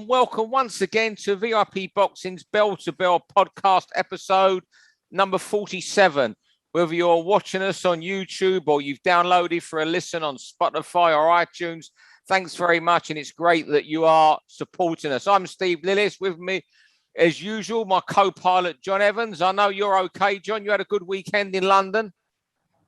Welcome once again to VIP Boxing's Bell to Bell podcast episode number 47. Whether you're watching us on YouTube or you've downloaded for a listen on Spotify or iTunes, thanks very much. And it's great that you are supporting us. I'm Steve Lillis. With me, as usual, my co-pilot, John Evans. I know you're okay, John. You had a good weekend in London.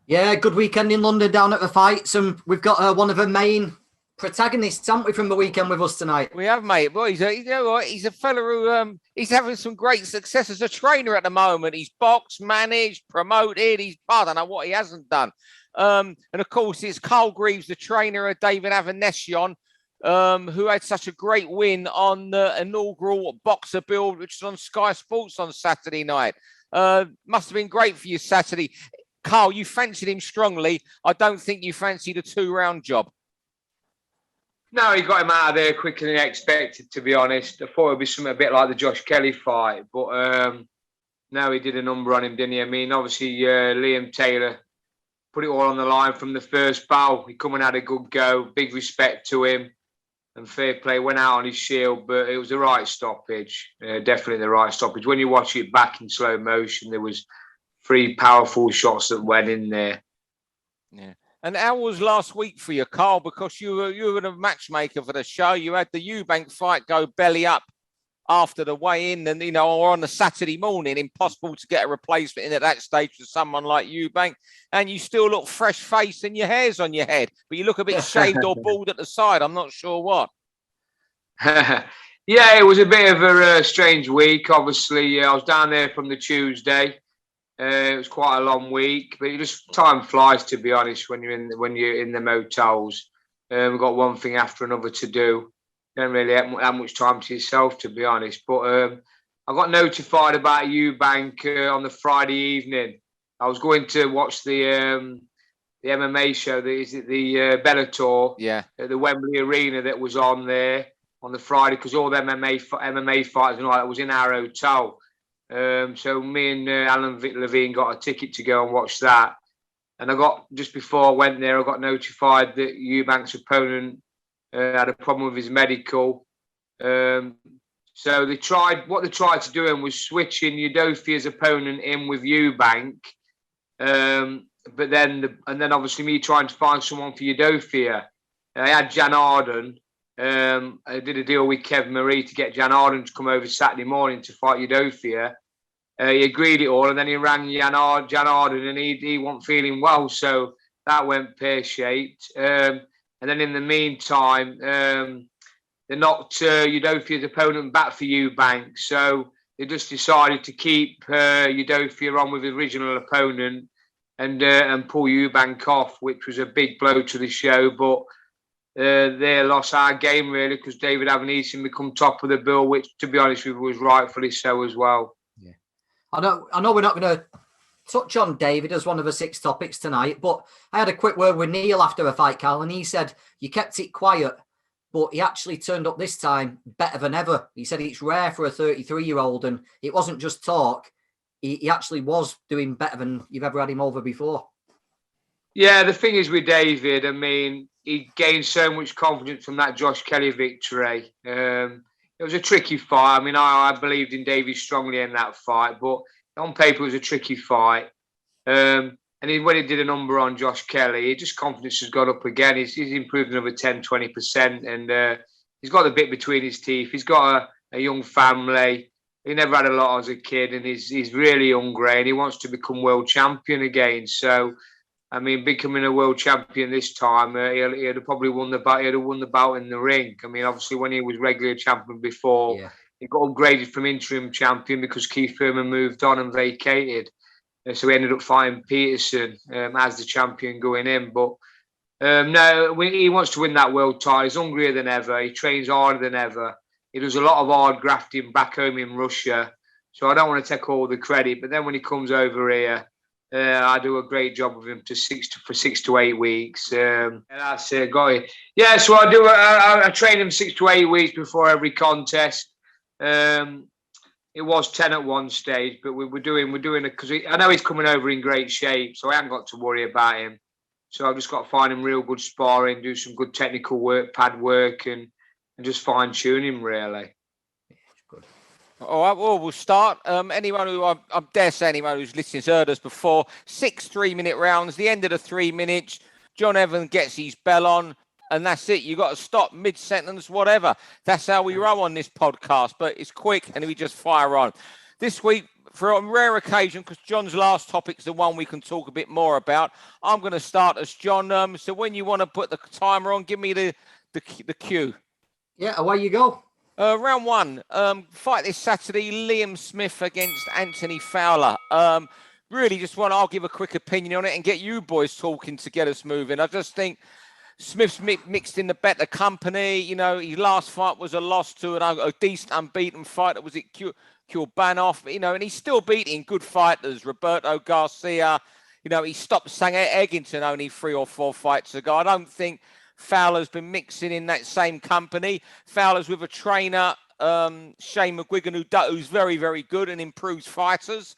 Yeah, good weekend in London down at the fights. And we've got one of the main protagonists, haven't we, from the weekend with us tonight? We have, mate. Well, he's a fella who he's having some great success as a trainer at the moment. He's boxed, managed, promoted. I don't know what he hasn't done. And of course, it's Carl Greaves, the trainer of David Avanesian, who had such a great win on the inaugural Boxer Build, which was on Sky Sports on Saturday night. Must have been great for you Saturday. Carl, you fancied him strongly. I don't think you fancied a 2-round job. No, he got him out of there quicker than expected, to be honest. I thought it would be something a bit like the Josh Kelly fight. But no, he did a number on him, didn't he? I mean, obviously, Liam Taylor put it all on the line from the first bout. He come and had a good go. Big respect to him. And fair play, went out on his shield. But it was the right stoppage. Definitely the right stoppage. When you watch it back in slow motion, there was 3 powerful shots that went in there. Yeah. And how was last week for you, Carl? Because you were the matchmaker for the show. You had the Eubank fight go belly up after the weigh-in, and or on the Saturday morning, impossible to get a replacement in at that stage for someone like Eubank. And you still look fresh-faced and your hair's on your head, but you look a bit shaved or bald at the side. I'm not sure what. Yeah, it was a bit of a strange week. Obviously, I was down there from the Tuesday. It was quite a long week, but time flies, to be honest, when you're in the motels. We've got one thing after another to do. Don't really have much time to yourself, to be honest. But I got notified about Eubank on the Friday evening. I was going to watch the MMA show. The Bellator, at the Wembley Arena that was on there on the Friday, because all the MMA fighters and all that was in our hotel. So me and Alan Levine got a ticket to go and watch that. And just before I went there, I got notified that Eubank's opponent had a problem with his medical. So what they tried to do was switching Udofia's opponent in with Eubank. But then obviously me trying to find someone for Udofia. I had Jan Arden. I did a deal with Kev Marie to get Jan Arden to come over Saturday morning to fight Udofia. He agreed it all, and then he rang Jan Arden, and he wasn't feeling well, so that went pear-shaped. And then in the meantime, they knocked Udofia's opponent back for Eubank, so they just decided to keep Udofia on with his original opponent and pull Eubank off, which was a big blow to the show, but they lost our game, really, because David Avanesian become top of the bill, which, to be honest with you, was rightfully so as well. Yeah, I know we're not going to touch on David as one of the 6 topics tonight, but I had a quick word with Neil after the fight, Carl, and he said you kept it quiet, but he actually turned up this time better than ever. He said it's rare for a 33-year-old, and it wasn't just talk. He actually was doing better than you've ever had him over before. Yeah, the thing is with David, I mean, he gained so much confidence from that Josh Kelly victory. It was a tricky fight. I mean, I believed in David strongly in that fight, but on paper it was a tricky fight. And when he did a number on Josh Kelly, just confidence has gone up again. He's improved another 10, 20%, and he's got the bit between his teeth. He's got a young family. He never had a lot as a kid, and he's really hungry, and he wants to become world champion again. So, I mean, becoming a world champion this time, he'd have probably won the bout. He'd have won the bout in the ring. I mean, obviously, when he was regular champion before, he got upgraded from interim champion because Keith Thurman moved on and vacated. So he ended up fighting Peterson as the champion going in. But no, he wants to win that world title. He's hungrier than ever. He trains harder than ever. He does a lot of hard grafting back home in Russia. So I don't want to take all the credit. But then when he comes over here, I do a great job with him for 6 to 8 weeks. That's got it. Yeah, so I train him 6 to 8 weeks before every contest. It was 10 at one stage, but we're doing it because I know he's coming over in great shape, so I haven't got to worry about him. So I've just got to find him real good sparring, do some good technical work, pad work, and and just fine tune him really. Good. All right, well, we'll start. Anyone who, I dare say anyone who's listened has heard us before, 6 3-minute rounds, the end of the 3 minutes, John Evans gets his bell on, and that's it. You got to stop mid-sentence, whatever. That's how we roll on this podcast, but it's quick and we just fire on. This week, for a rare occasion, because John's last topic's the one we can talk a bit more about, I'm going to start as John. So when you want to put the timer on, give me the cue. Yeah, away you go. Round one, fight this Saturday, Liam Smith against Anthony Fowler. Really just I'll give a quick opinion on it and get you boys talking to get us moving. I just think Smith's mixed in the better company. You know, his last fight was a loss to a decent unbeaten fighter. Was it Eubank? You know, and he's still beating good fighters. Roberto Garcia. You know, he stopped Sang Eggington only 3 or 4 fights ago. I don't think Fowler's been mixing in that same company. Fowler's with a trainer, Shane McGuigan, who's very, very good and improves fighters.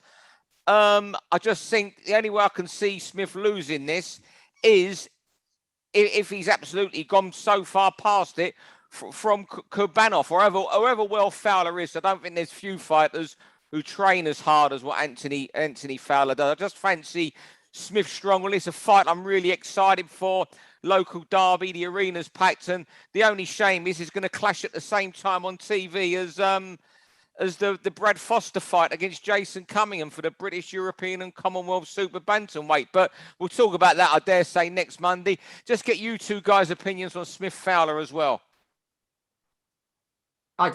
I just think the only way I can see Smith losing this is if he's absolutely gone so far past it from Kubanov or however well Fowler is. I don't think there's few fighters who train as hard as what Anthony Fowler does. I just fancy Smith strongly. It's a fight I'm really excited for. Local derby, the arena's packed, and the only shame is it's going to clash at the same time on TV as the Brad Foster fight against Jason Cunningham for the British, European and Commonwealth Super Bantamweight. But we'll talk about that, I dare say, next Monday. Just get you two guys' opinions on Smith Fowler as well. I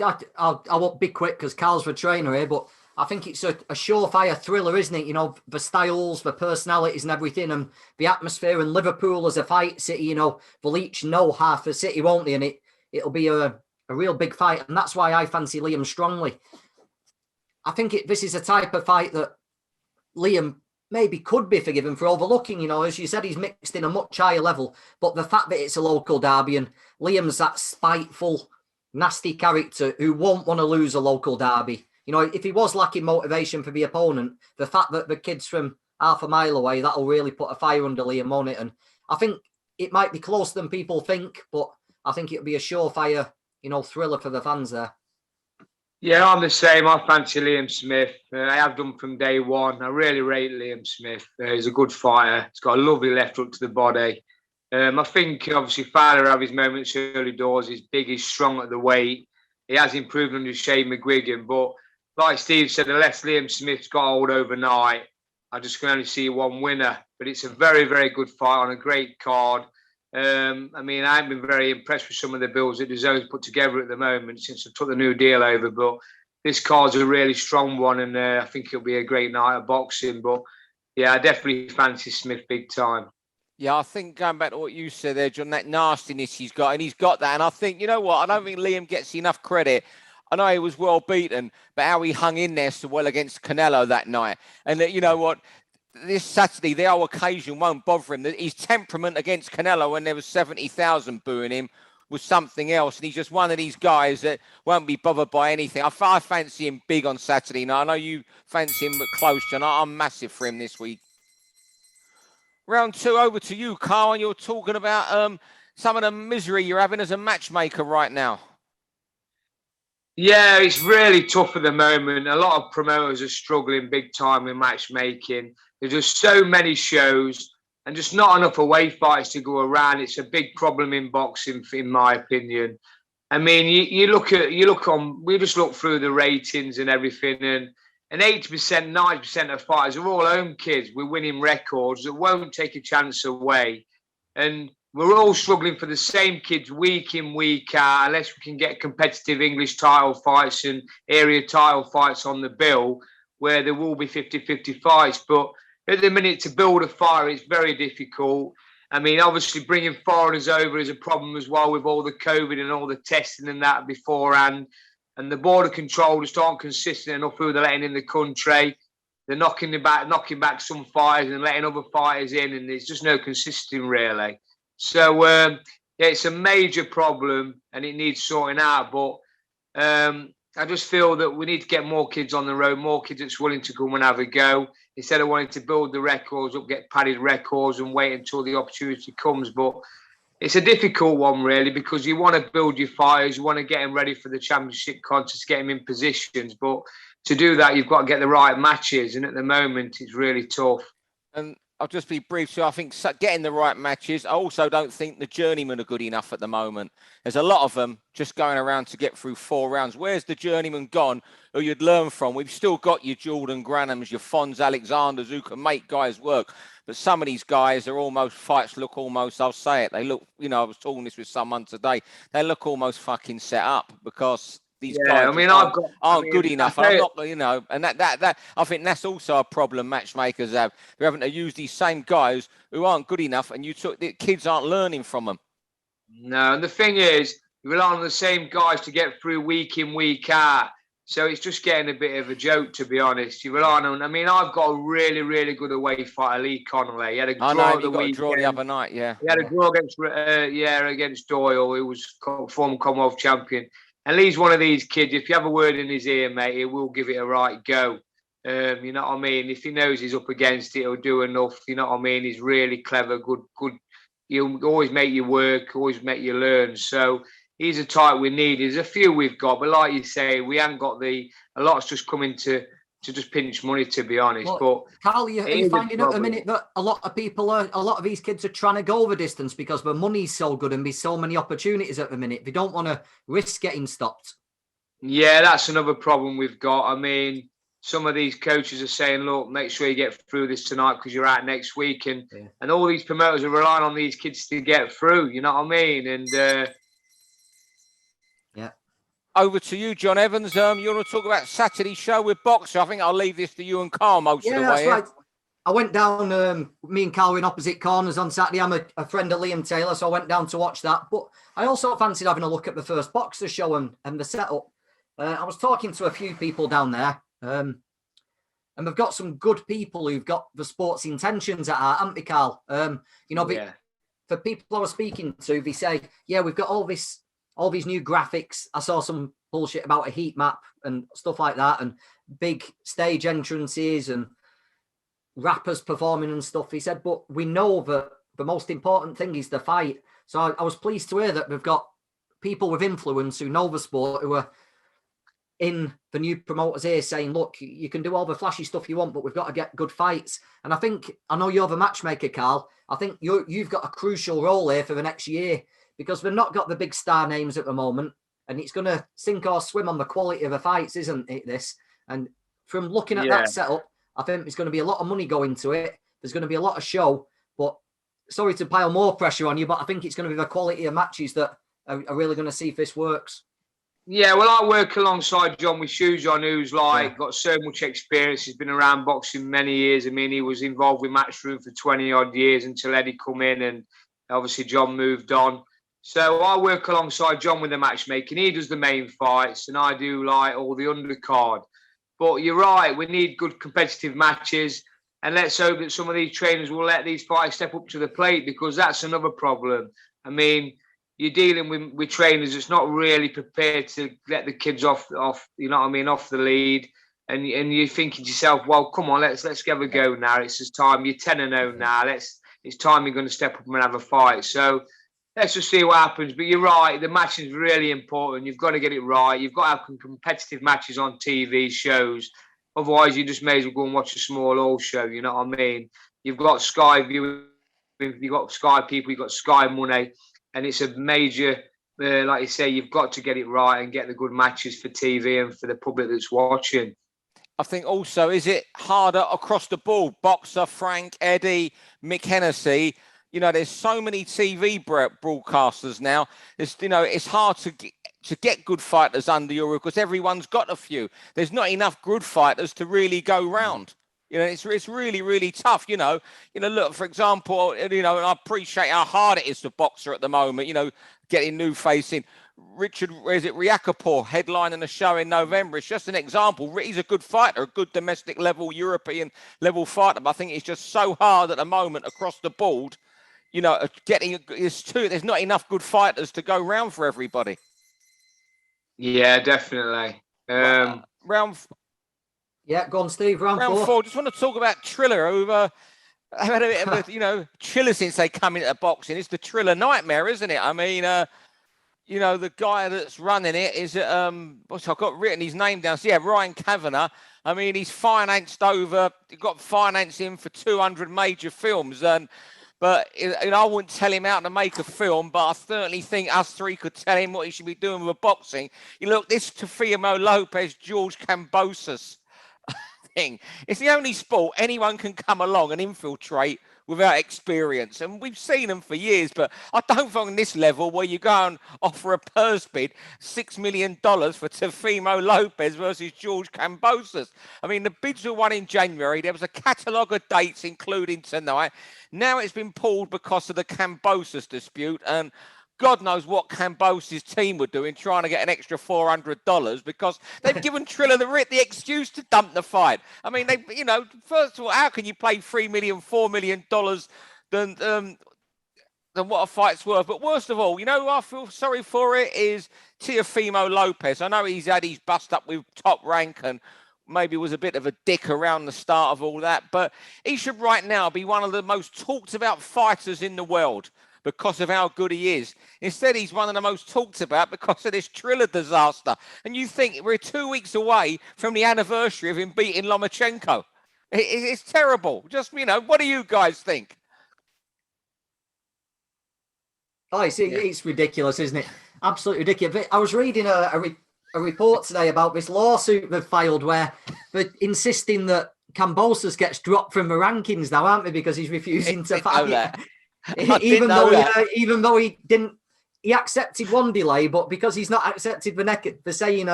won't be quick because Carl's the trainer here, but I think it's a surefire thriller, isn't it? You know, the styles, the personalities and everything, and the atmosphere, and Liverpool as a fight city, you know, they'll each know half the city, won't they? And it'll be a real big fight, and that's why I fancy Liam strongly. I think this is a type of fight that Liam maybe could be forgiven for overlooking. You know, as you said, he's mixed in a much higher level, but the fact that it's a local derby and Liam's that spiteful, nasty character who won't want to lose a local derby. You know, if he was lacking motivation for the opponent, the fact that the kid's from half a mile away, that'll really put a fire under Liam on it. And I think it might be closer than people think, but I think it'll be a surefire, you know, thriller for the fans there. Yeah, I'm the same. I fancy Liam Smith. I have done from day one. I really rate Liam Smith. He's a good fighter. He's got a lovely left hook to the body. I think, obviously, Fowler have his moments early doors. He's big, he's strong at the weight. He has improved under Shane McGuigan, but like Steve said, unless Liam Smith's got hold overnight, I just can only see one winner. But it's a very, very good fight on a great card. I mean, I've been very impressed with some of the bills that DAZN's put together at the moment since I took the new deal over. But this card's a really strong one, and I think it'll be a great night of boxing. But yeah, I definitely fancy Smith big time. Yeah, I think going back to what you said there, John, that nastiness he's got, and he's got that. And I think, you know what, I don't think Liam gets enough credit. I know he was well beaten, but how he hung in there so well against Canelo that night. And you know what? This Saturday, the whole occasion won't bother him. His temperament against Canelo when there was 70,000 booing him was something else. And he's just one of these guys that won't be bothered by anything. I fancy him big on Saturday night. I know you fancy him but close, John. I'm massive for him this week. Round 2, over to you, Carl. And you're talking about some of the misery you're having as a matchmaker right now. Yeah, it's really tough at the moment. A lot of promoters are struggling big time with matchmaking. There's just so many shows and just not enough away fights to go around. It's a big problem in boxing, in my opinion. I mean, we just look through the ratings and everything, and 80%, 90% of fighters are all home kids with winning records that won't take a chance away. And we're all struggling for the same kids week in, week out, unless we can get competitive English title fights and area title fights on the bill, where there will be 50-50 fights. But at the minute, to build a fight, it's very difficult. I mean, obviously, bringing foreigners over is a problem as well with all the COVID and all the testing and that beforehand. And the border control just aren't consistent enough who they're letting in the country. They're knocking back some fighters and letting other fighters in, and there's just no consistency, really. So, yeah, it's a major problem and it needs sorting out. But I just feel that we need to get more kids on the road, more kids that's willing to come and have a go, instead of wanting to build the records up, get padded records and wait until the opportunity comes. But it's a difficult one, really, because you want to build your fighters, you want to get them ready for the championship contest, get them in positions. But to do that, you've got to get the right matches. And at the moment, it's really tough. And I'll just be brief. So I think getting the right matches. I also don't think the journeymen are good enough at the moment. There's a lot of them just going around to get through 4 rounds. Where's the journeyman gone who you'd learn from? We've still got your Jordan Granhams, your Fons Alexanders who can make guys work. But some of these guys are almost, fights look almost, I'll say it, they look, I was talking this with someone today, they look almost fucking set up because these guys aren't good enough. And I'm not, and that I think that's also a problem matchmakers have. They're having to use these same guys who aren't good enough, and the kids aren't learning from them. No, and the thing is, you rely on the same guys to get through week in, week out. So it's just getting a bit of a joke, to be honest. You rely on. I mean, I've got a really, really good away fighter, Lee Connolly. He had a draw the other night, yeah. He had a draw against Doyle, who was former Commonwealth champion. And Lee's one of these kids. If you have a word in his ear, mate, he will give it a right go. You know what I mean? If he knows he's up against it, he'll do enough. You know what I mean? He's really clever, good. He'll always make you work, always make you learn. So he's a type we need. There's a few we've got, but like you say, we haven't got a lot's just coming to just pinch money, to be honest. Well, but Carl, are you finding at the minute that a lot of these kids are trying to go over distance because the money's so good and there's so many opportunities at the minute. They don't want to risk getting stopped. Yeah, that's another problem we've got. I mean, some of these coaches are saying, look, make sure you get through this tonight because you're out next week. And all these promoters are relying on these kids to get through, you know what I mean? And over to you, John Evans. You want to talk about Saturday show with Boxer? I think I'll leave this to you and Carl most of the way. Yeah, that's right. I went down, me and Carl were in opposite corners on Saturday. I'm a friend of Liam Taylor, so I went down to watch that. But I also fancied having a look at the first Boxer show and the setup. I was talking to a few people down there, and they've got some good people who've got the sports intentions at heart, haven't they, Carl? For people I was speaking to, they say, yeah, we've got all these new graphics. I saw some bullshit about a heat map and stuff like that, and big stage entrances and rappers performing and stuff. He said, but we know that the most important thing is the fight. So I was pleased to hear that we've got people with influence who know the sport, who are in the new promoters here saying, look, you can do all the flashy stuff you want, but we've got to get good fights. And I know you're the matchmaker, Carl. I think you've got a crucial role here for the next year, because we've not got the big star names at the moment, and it's going to sink or swim on the quality of the fights, isn't it, this? And from looking at that setup, I think there's going to be a lot of money going to it. There's going to be a lot of show, but sorry to pile more pressure on you, but I think it's going to be the quality of matches that are really going to see if this works. Yeah, well, I work alongside John with Shoes on, who's got so much experience. He's been around boxing many years. I mean, he was involved with Matchroom for 20 odd years until Eddie come in, and obviously John moved on. So I work alongside John with the matchmaking. He does the main fights, and I do all the undercard. But you're right, we need good competitive matches, and let's hope that some of these trainers will let these fighters step up to the plate, because that's another problem. I mean, you're dealing with trainers that's not really prepared to let the kids off, you know what I mean, off the lead. And you're thinking to yourself, well, come on, let's give a go now. It's just time. You're 10-0 now. It's time you're going to step up and have a fight. So let's just see what happens. But you're right, the match is really important. You've got to get it right. You've got to have competitive matches on TV shows. Otherwise, you just may as well go and watch a small old show. You know what I mean? You've got Sky viewing, you've got Sky people, you've got Sky money. And it's a major, like you say, you've got to get it right and get the good matches for TV and for the public that's watching. I think also, is it harder across the board? Boxer, Frank, Eddie, Mick Hennessy. There's so many TV broadcasters now. It's hard to get good fighters under your roof because everyone's got a few. There's not enough good fighters to really go round. It's really, really tough. Look, for example, and I appreciate how hard it is for Boxer at the moment, getting new face in. Richard, Riakapor, headlining a show in November. It's just an example. He's a good fighter, a good domestic level, European level fighter. But I think it's just so hard at the moment across the board. There's not enough good fighters to go round for everybody. Yeah, definitely. Yeah, go on, Steve. Round four. Just want to talk about Triller over I've had a bit of a, Triller since they come into boxing. It's the Triller nightmare, isn't it? I mean, the guy that's running it is, I've got written his name down. So, yeah, Ryan Kavanagh. I mean, he's financed he got financing for 200 major films. But I wouldn't tell him how to make a film, but I certainly think us three could tell him what he should be doing with boxing. Look, this Teofimo Lopez, George Kambosos thing. It's the only sport anyone can come along and infiltrate without experience. And we've seen them for years, but I don't think on this level where you go and offer a purse bid, $6 million for Teofimo Lopez versus George Kambosos. I mean, the bids were won in January. There was a catalogue of dates, including tonight. Now it's been pulled because of the Kambosos dispute, and God knows what Kambosos' team were doing, trying to get an extra $400 because they've given Triller the excuse to dump the fight. I mean, first of all, how can you pay $3 million, $4 million than what a fight's worth? But worst of all, who I feel sorry for it is Teofimo Lopez. I know he's had his bust up with Top Rank and maybe was a bit of a dick around the start of all that, but he should right now be one of the most talked about fighters in the world because of how good he is. Instead, he's one of the most talked about because of this Triller disaster. And you think we're 2 weeks away from the anniversary of him beating Lomachenko. It's terrible. Just, what do you guys think? Oh, it's ridiculous, isn't it? Absolutely ridiculous. I was reading a report today about this lawsuit they've filed where they're insisting that Kambosos gets dropped from the rankings now, aren't they? Because he's refusing to fight. Even though he accepted one delay, but because he's not accepted the saying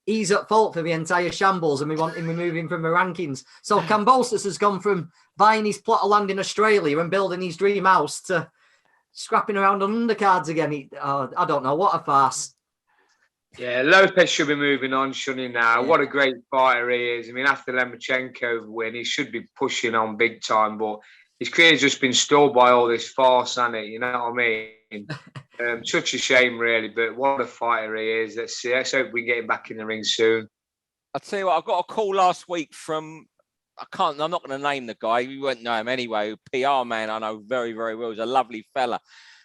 he's at fault for the entire shambles and we want him removing from the rankings. So Kambosos has gone from buying his plot of land in Australia and building his dream house to scrapping around on undercards again. I don't know, what a farce. Yeah, Lopez should be moving on, shouldn't he now? Yeah. What a great fighter he is. I mean, after Lomachenko win, he should be pushing on big time, but his career's just been stalled by all this farce, hasn't it? You know what I mean? Such a shame, really, but what a fighter he is. Let's hope we get him back in the ring soon. I'll tell you what, I got a call last week from, I'm not going to name the guy. You won't know him anyway. PR man I know very, very well. He's a lovely fella.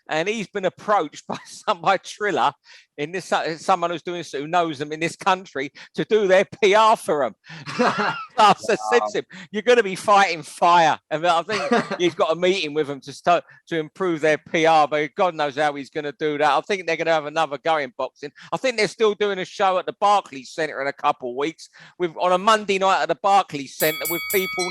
And he's been approached by Triller, someone who knows them in this country, to do their PR for him. I said to him, "You're going to be fighting fire," and I think he's got a meeting with them to improve their PR. But God knows how he's going to do that. I think they're going to have another go in boxing. I think they're still doing a show at the Barclays Centre in a couple of weeks, on a Monday night at the Barclays Centre with people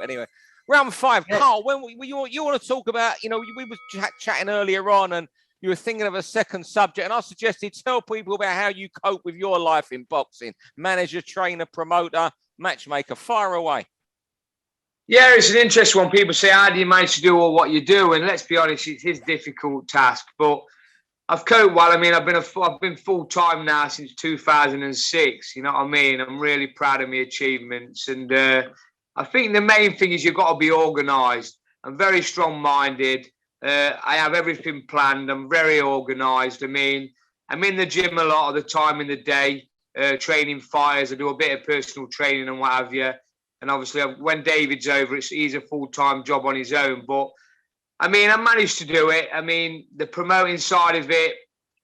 anyway. Round 5, yeah. Carl, when you want to talk about, we were chatting earlier on and you were thinking of a second subject, and I suggested tell people about how you cope with your life in boxing. Manager, trainer, promoter, matchmaker, fire away. Yeah, it's an interesting one. People say, how do you manage to do all what you do? And let's be honest, it is a difficult task, but I've coped well. I mean, I've been full-time now since 2006, you know what I mean? I'm really proud of my achievements, and I think the main thing is you've got to be organised. I'm very strong-minded. I have everything planned. I'm very organised. I mean, I'm in the gym a lot of the time in the day, training fires. I do a bit of personal training and what have you. And obviously, when David's over, he's a full-time job on his own. But, I mean, I managed to do it. I mean, the promoting side of it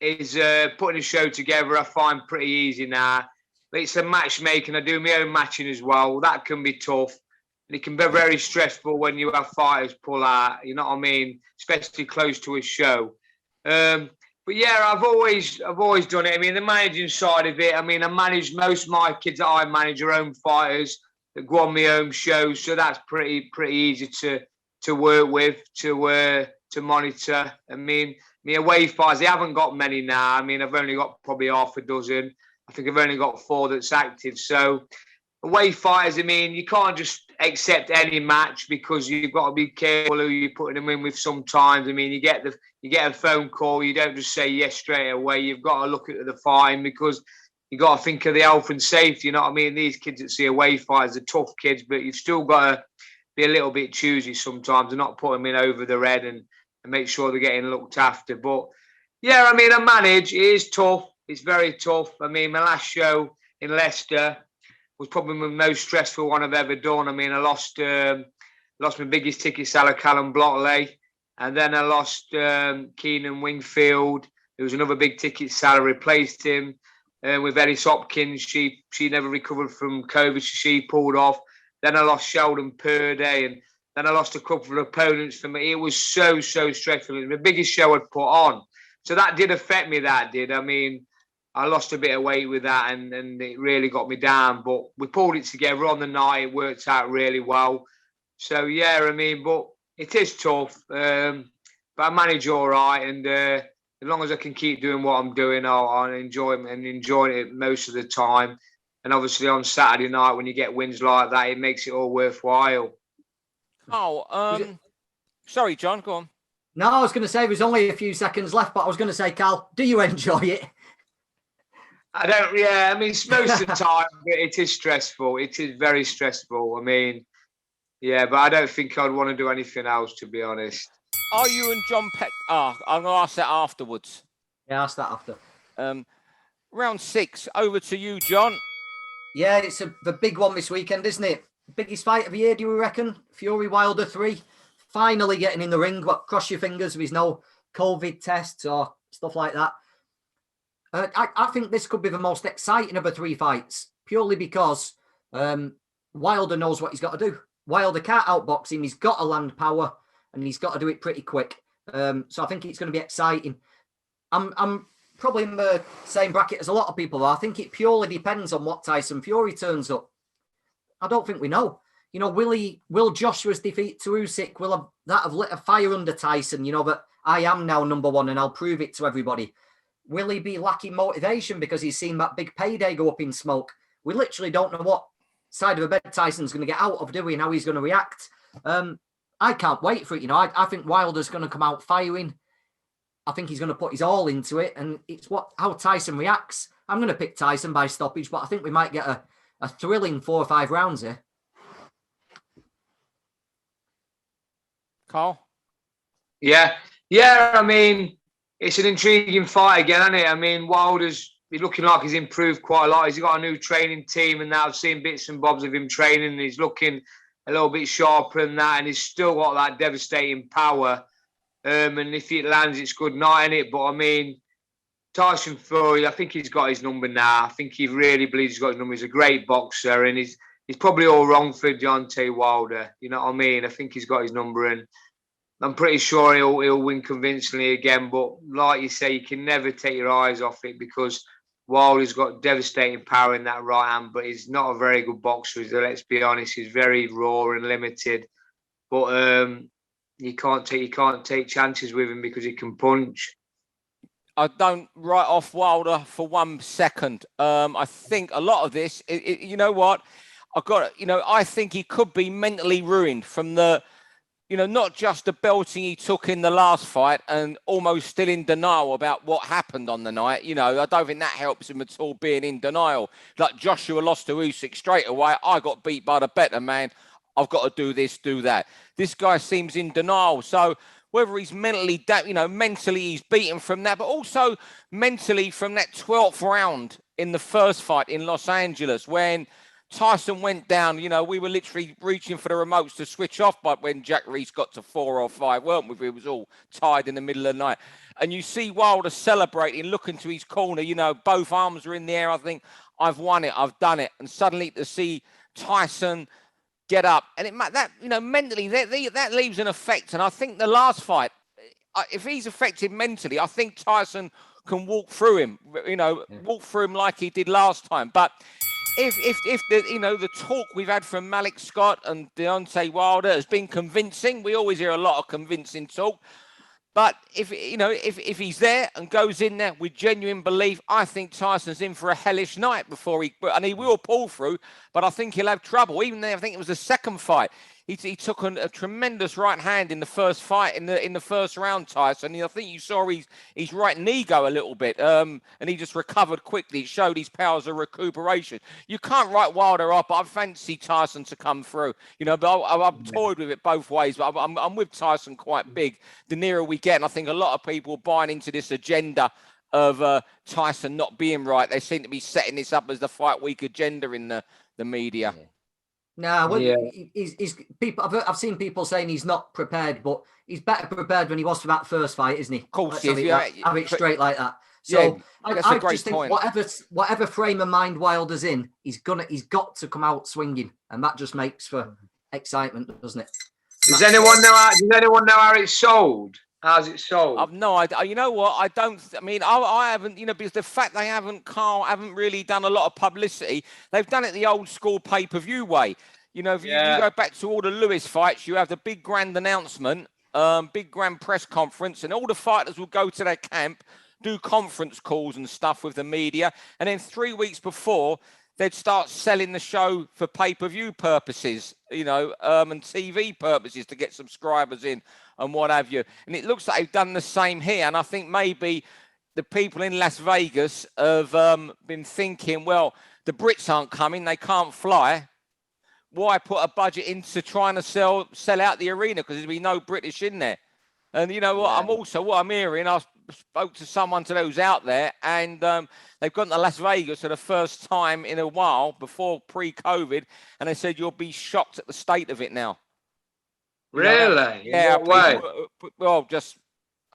is putting a show together, I find pretty easy now. It's a matchmaking. I do my own matching as well. That can be tough. And it can be very stressful when you have fighters pull out, you know what I mean? Especially close to a show. But yeah, I've always done it. I mean, the managing side of it, I mean, I manage most of my kids that I manage are own fighters that go on my own shows. So that's pretty easy to work with, to monitor. I mean, my away fighters, they haven't got many now. I mean, I've only got probably half a dozen. I think I've only got 4 that's active. So away fighters, I mean, you can't just accept any match because you've got to be careful who you're putting them in with sometimes. I mean, you get a phone call, you don't just say yes straight away. You've got to look at the fight because you've got to think of the health and safety, you know what I mean? These kids that see away fighters are tough kids, but you've still got to be a little bit choosy sometimes and not put them in over the red and make sure they're getting looked after. But yeah, I mean, I manage. It is tough. It's very tough. I mean, my last show in Leicester was probably the most stressful one I've ever done. I mean, I lost Lost my biggest ticket seller, Callum Blockley. And then I lost Keenan Wingfield. There was another big ticket seller, replaced him with Ellis Hopkins. She never recovered from COVID, so she pulled off. Then I lost Sheldon Purday, and then I lost a couple of opponents for me. It was so stressful. It was the biggest show I'd put on. So that did affect me, that did. I mean, I lost a bit of weight with that, and it really got me down. But we pulled it together on the night. It worked out really well. So, yeah, I mean, but it is tough. But I manage all right. And as long as I can keep doing what I'm doing, I'll enjoy it and enjoy it most of the time. And obviously on Saturday night, when you get wins like that, it makes it all worthwhile. Sorry, John, go on. No, I was going to say there's only a few seconds left, but I was going to say, Cal, do you enjoy it? I don't, yeah. I mean, most of the time, it is stressful. It is very stressful. I mean, yeah, but I don't think I'd want to do anything else, to be honest. Are you and John Peck? I'm going to ask that afterwards. Yeah, ask that after. Round 6, over to you, John. Yeah, it's the big one this weekend, isn't it? Biggest fight of the year, do you reckon? Fury Wilder 3. Finally getting in the ring, but cross your fingers there's no COVID tests or stuff like that. I think this could be the most exciting of the 3 fights, purely because Wilder knows what he's got to do. Wilder can't outbox him. He's got to land power, and he's got to do it pretty quick. So I think it's going to be exciting. I'm probably in the same bracket as a lot of people are. I think it purely depends on what Tyson Fury turns up. I don't think we know. You know, will Joshua's defeat to Usyk, will that have lit a fire under Tyson? You know, that I am now number 1 and I'll prove it to everybody. Will he be lacking motivation because he's seen that big payday go up in smoke? We literally don't know what side of the bed Tyson's going to get out of, do we, and how he's going to react. I can't wait for it. You know, I think Wilder's going to come out firing. I think he's going to put his all into it, and it's how Tyson reacts. I'm going to pick Tyson by stoppage, but I think we might get a thrilling 4 or 5 rounds here. Carl? Yeah. I mean, it's an intriguing fight again, isn't it? I mean, he's looking like he's improved quite a lot. He's got a new training team, and now I've seen bits and bobs of him training, and he's looking a little bit sharper than that, and he's still got that devastating power. And if it lands, it's good night, innit? But I mean, Tyson Fury, I think he's got his number now. I think he really believes he's got his number. He's a great boxer, and he's probably all wrong for Deontay Wilder. You know what I mean? I think he's got his number, and I'm pretty sure he'll win convincingly again. But like you say, you can never take your eyes off it because Wilder's got devastating power in that right hand, but he's not a very good boxer. Let's be honest, he's very raw and limited. But you can't take chances with him because he can punch. I don't write off Wilder for 1 second. I think a lot of this, you know what? I think he could be mentally ruined from the, not just the belting he took in the last fight and almost still in denial about what happened on the night. I don't think that helps him at all being in denial. Like Joshua lost to Usyk straight away. I got beat by the better man. I've got to do this, do that. This guy seems in denial. So whether he's mentally he's beaten from that, but also mentally from that 12th round in the first fight in Los Angeles when Tyson went down, we were literally reaching for the remotes to switch off but when Jack Reese got to 4 or 5, weren't we? It was all tied in the middle of the night. And you see Wilder celebrating, looking to his corner, both arms are in the air. I think, I've won it, I've done it. And suddenly to see Tyson get up, and mentally that leaves an effect. And I think the last fight, if he's affected mentally, I think Tyson can walk through him, walk through him like he did last time. But if the talk we've had from Malik Scott and Deontay Wilder has been convincing, we always hear a lot of convincing talk. But if he's there and goes in there with genuine belief, I think Tyson's in for a hellish night and he will pull through, but I think he'll have trouble. Even though I think it was the second fight, he took a tremendous right hand in the first fight in the first round, Tyson. I think you saw his right knee go a little bit, and he just recovered quickly. It showed his powers of recuperation. You can't write Wilder up. I fancy Tyson to come through, but I've toyed with it both ways. But I'm with Tyson quite big. The nearer we get, and I think a lot of people are buying into this agenda of Tyson not being right. They seem to be setting this up as the fight week agenda in the media. Yeah. No, well, Yeah. he's people. I've seen people saying he's not prepared, but he's better prepared than he was for that first fight, isn't he? Of course, Let's he have is. have it straight like that. Yeah, So that's I a great just think point. whatever frame of mind Wilder's in, he's got to come out swinging, and that just makes for excitement, doesn't it? Does anyone know how it's sold? How's it sold? I've no idea. You know what? I haven't, because the fact they haven't really done a lot of publicity. They've done it the old school pay-per-view way. You go back to all the Lillis fights, you have the big grand announcement, big grand press conference, and all the fighters will go to their camp, do conference calls and stuff with the media, and then 3 weeks before, they'd start selling the show for pay-per-view purposes, and TV purposes to get subscribers in and what have you. And it looks like they've done the same here. And I think maybe the people in Las Vegas have been thinking, well, the Brits aren't coming, they can't fly. Why put a budget into trying to sell out the arena? Because there'll be no British in there. And you know what? Yeah. What I'm hearing, I spoke to someone today who's out there, and they've gone to Las Vegas for the first time in a while before pre-COVID, and they said you'll be shocked at the state of it now. Really? Yeah. What way? Well, just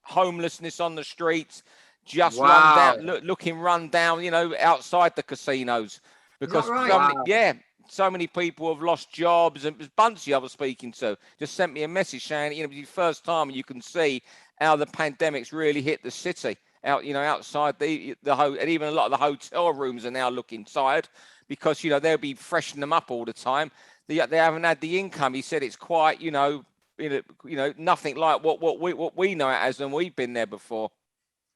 homelessness on the streets, just Wow. run down, looking run down, outside the casinos. Because right? so many people have lost jobs. And it was Buncey I was speaking to just sent me a message saying, it's the first time you can see how the pandemic's really hit the city outside the and even a lot of the hotel rooms are now looking tired because, they'll be freshening them up all the time. They haven't had the income. He said it's quite, nothing like what we know it as, and we've been there before.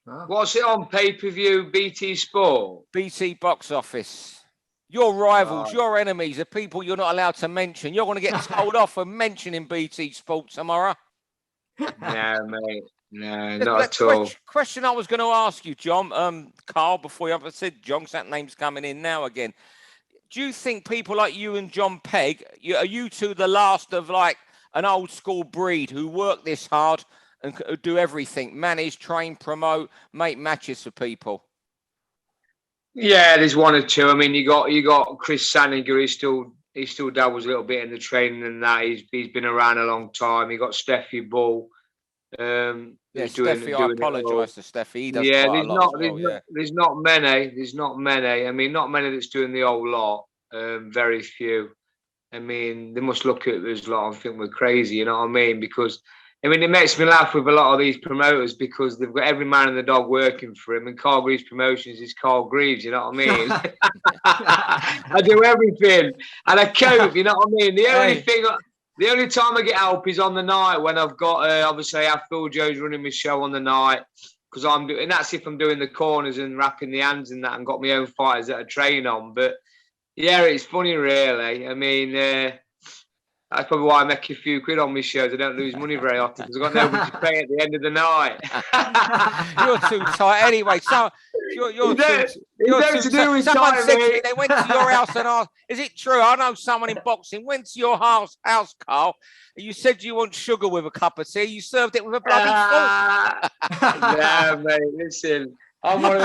What's it on pay-per-view? BT Sport? BT Box Office. Your rivals, your enemies, the people you're not allowed to mention. You're going to get told off for mentioning BT Sport tomorrow. No, mate. No, not at all. Question I was going to ask you, John, Carl, before you ever said John, 'cause that name's coming in now again. Do you think people like you and John Pegg, are you two the last of like an old school breed who work this hard and do everything, manage, train, promote, make matches for people? Yeah, there's one or two. I mean, you got Chris Saniger. He still dabbles a little bit in the training and that. He's been around a long time. You got Steffi Bull. Steffi, I apologise to Steffi. He does quite a lot as well, There's not many. There's not many. I mean, not many that's doing the whole lot. Very few. I mean, they must look at us lot and think we're crazy. You know what I mean? Because I mean, it makes me laugh with a lot of these promoters because they've got every man and the dog working for him, and Carl Greaves Promotions is Carl Greaves. You know what I mean? I do everything, and I cope. You know what I mean? The only time I get help is on the night when I've got obviously I have Phil Jones running my show on the night because that's if I'm doing the corners and wrapping the hands and that, and got my own fighters that I train on. But yeah, it's funny, really. I mean, that's probably why I make a few quid on my shows. I don't lose money very often because I've got nobody to pay at the end of the night. You're too tight anyway. So you're too tight. Someone said to me they went to your house and asked, is it true? I know someone in boxing went to your house, Carl. You said you want sugar with a cup of tea. You served it with a bloody fork. No, mate, listen. I'm one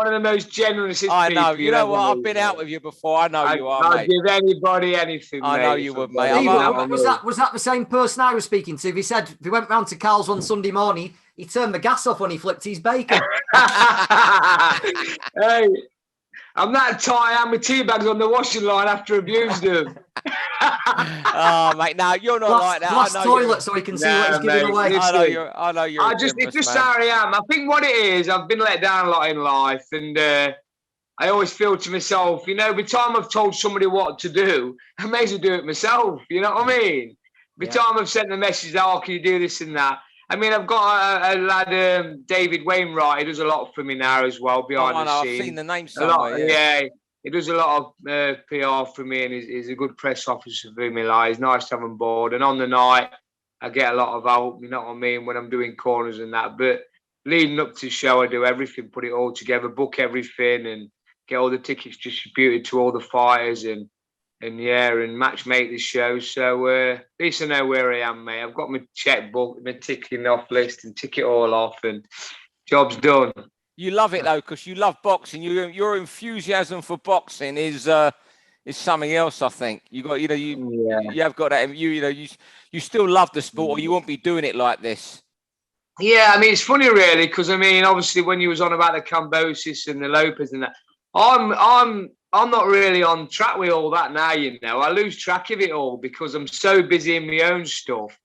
of the most generous people. I know. You know what? I've been out with you before. I know you are, mate. I'll give anybody anything, mate. I know you would, mate. Was that the same person I was speaking to? He said if he went round to Carl's on Sunday morning, he turned the gas off when he flipped his bacon. Hey, I'm that tight. I'm with tea bags on the washing line after abused them. Oh, mate, now you're not like that. Glass toilet so he can see what he's giving away. Listen, I know you're. It's just how I am. I think what it is, I've been let down a lot in life, and I always feel to myself, by the time I've told somebody what to do, I may as well do it myself. You know what I mean? By the time I've sent the message, oh, can you do this and that? I mean, I've got a lad, David Wainwright. He does a lot for me now as well, behind the scenes. I've seen the name somewhere. Yeah. He does a lot of PR for me, and he's a good press officer for me. He's nice to have on board. And on the night, I get a lot of help, you know what I mean, when I'm doing corners and that. But leading up to the show, I do everything, put it all together, book everything, and get all the tickets distributed to all the fighters and matchmake the show. So at least I know where I am, mate. I've got my checkbook, my ticking off list, and tick it all off, and job's done. You love it though, because you love boxing. Your enthusiasm for boxing is is something else. I think you got, you have got that. You still love the sport, or you won't be doing it like this. Yeah, I mean, it's funny really, because I mean, obviously when you was on about the Cambosis and the Lopez and that, I'm not really on track with all that now. I lose track of it all because I'm so busy in my own stuff,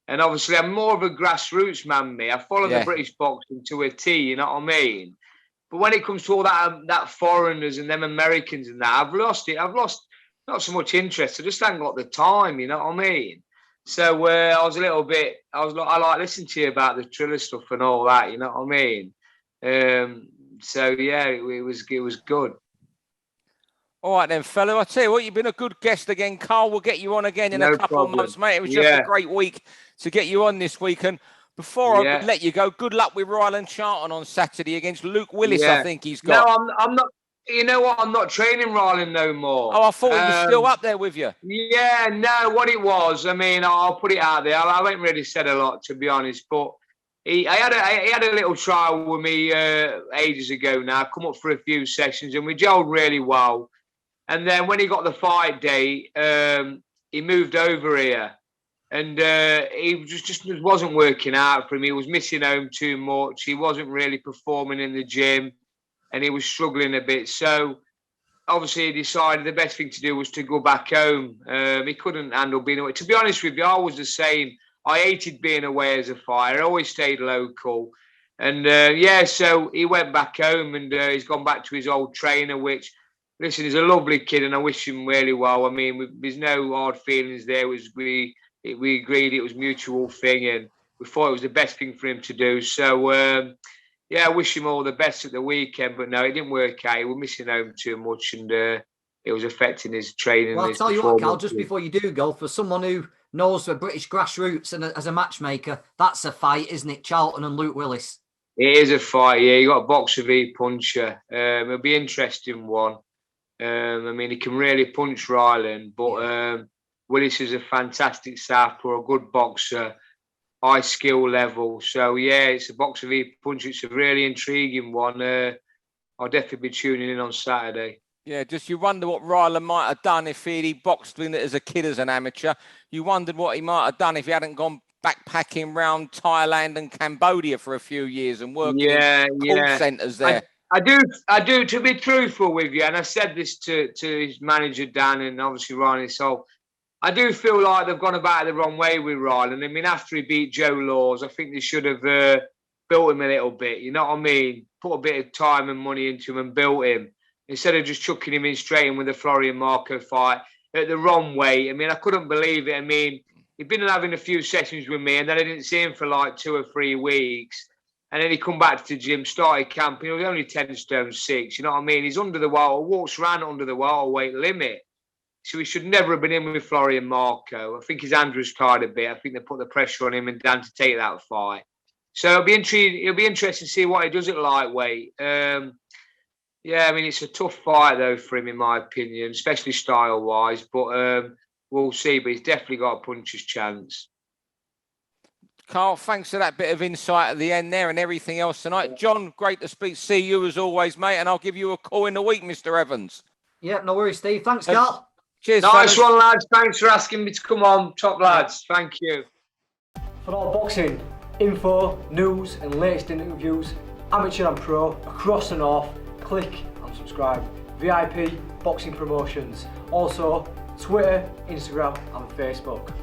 and obviously I'm more of a grassroots man. I follow the British boxing to a T. You know what I mean? But when it comes to all that foreigners and them Americans and that, I've lost it. I've lost not so much interest. I just haven't got the time. You know what I mean? So I was a little bit. I like listening to you about the Triller stuff and all that. You know what I mean? So yeah, it was good. All right then, fella. I tell you what, you've been a good guest again, Carl. We'll get you on again in a couple of months, mate. It was just a great week to get you on this week. And before I let you go, good luck with Rylan Charlton on Saturday against Luke Willis. I think he's got. No, I'm not. You know what? I'm not training Rylan no more. Oh, I thought he was still up there with you. Yeah, no, what it was, I mean, I'll put it out there. I haven't really said a lot, to be honest, but he had a little trial with me ages ago now. Come up for a few sessions, and we gelled really well. And then when he got the fight day, he moved over here, and he just wasn't working out for him. He was missing home too much. He wasn't really performing in the gym, and he was struggling a bit. So obviously he decided the best thing to do was to go back home. He couldn't handle being away. To be honest with you, I was the same. I hated being away as a fighter. I always stayed local. And so he went back home, and he's gone back to his old trainer, which, listen, he's a lovely kid, and I wish him really well. I mean, there's no hard feelings there. We agreed it was a mutual thing, and we thought it was the best thing for him to do. So, I wish him all the best at the weekend, but no, it didn't work out. He was missing home too much, and it was affecting his training. Well, I'll tell you what, Cal, just before you do go, for someone who knows the British grassroots and as a matchmaker, that's a fight, isn't it? Charlton and Luke Willis. It is a fight, yeah. You got a boxer v puncher. It'll be an interesting one. I mean, he can really punch Rylan, but Willis is a fantastic southpaw, a good boxer, high skill level. So yeah, it's a boxer v punch. It's a really intriguing one. I'll definitely be tuning in on Saturday. Yeah, just you wonder what Rylan might have done if he boxed with it as a kid, as an amateur. You wondered what he might have done if he hadn't gone backpacking around Thailand and Cambodia for a few years and working in call centres there. I do. To be truthful with you, and I said this to his manager Dan and obviously Ryan himself, I do feel like they've gone about it the wrong way with Rylan. I mean, after he beat Joe Laws, I think they should have built him a little bit. You know what I mean? Put a bit of time and money into him and built him, instead of just chucking him in straight in with the Florian Marco fight at the wrong way. I mean, I couldn't believe it. I mean, he'd been having a few sessions with me, and then I didn't see him for like 2 or 3 weeks. And then he come back to the gym, started camping. He was only 10 stone 6. You know what I mean? He's under the walks around under the welterweight limit. So he should never have been in with Florian Marco. I think his hand was tired a bit. I think they put the pressure on him and Dan to take that fight. So it'll be interesting to see what he does at lightweight. I mean, it's a tough fight though for him, in my opinion, especially style-wise. But we'll see. But he's definitely got a puncher's chance. Carl, thanks for that bit of insight at the end there and everything else tonight. John, great to see you as always, mate. And I'll give you a call in the week, Mr. Evans. Yeah, no worries, Steve. Thanks, Carl. Cheers, nice one, lads. Thanks for asking me to come on. Top lads. Thank you. For all boxing info, news and latest interviews, amateur and pro, across the north, click and subscribe. VIP Boxing Promotions. Also, Twitter, Instagram and Facebook.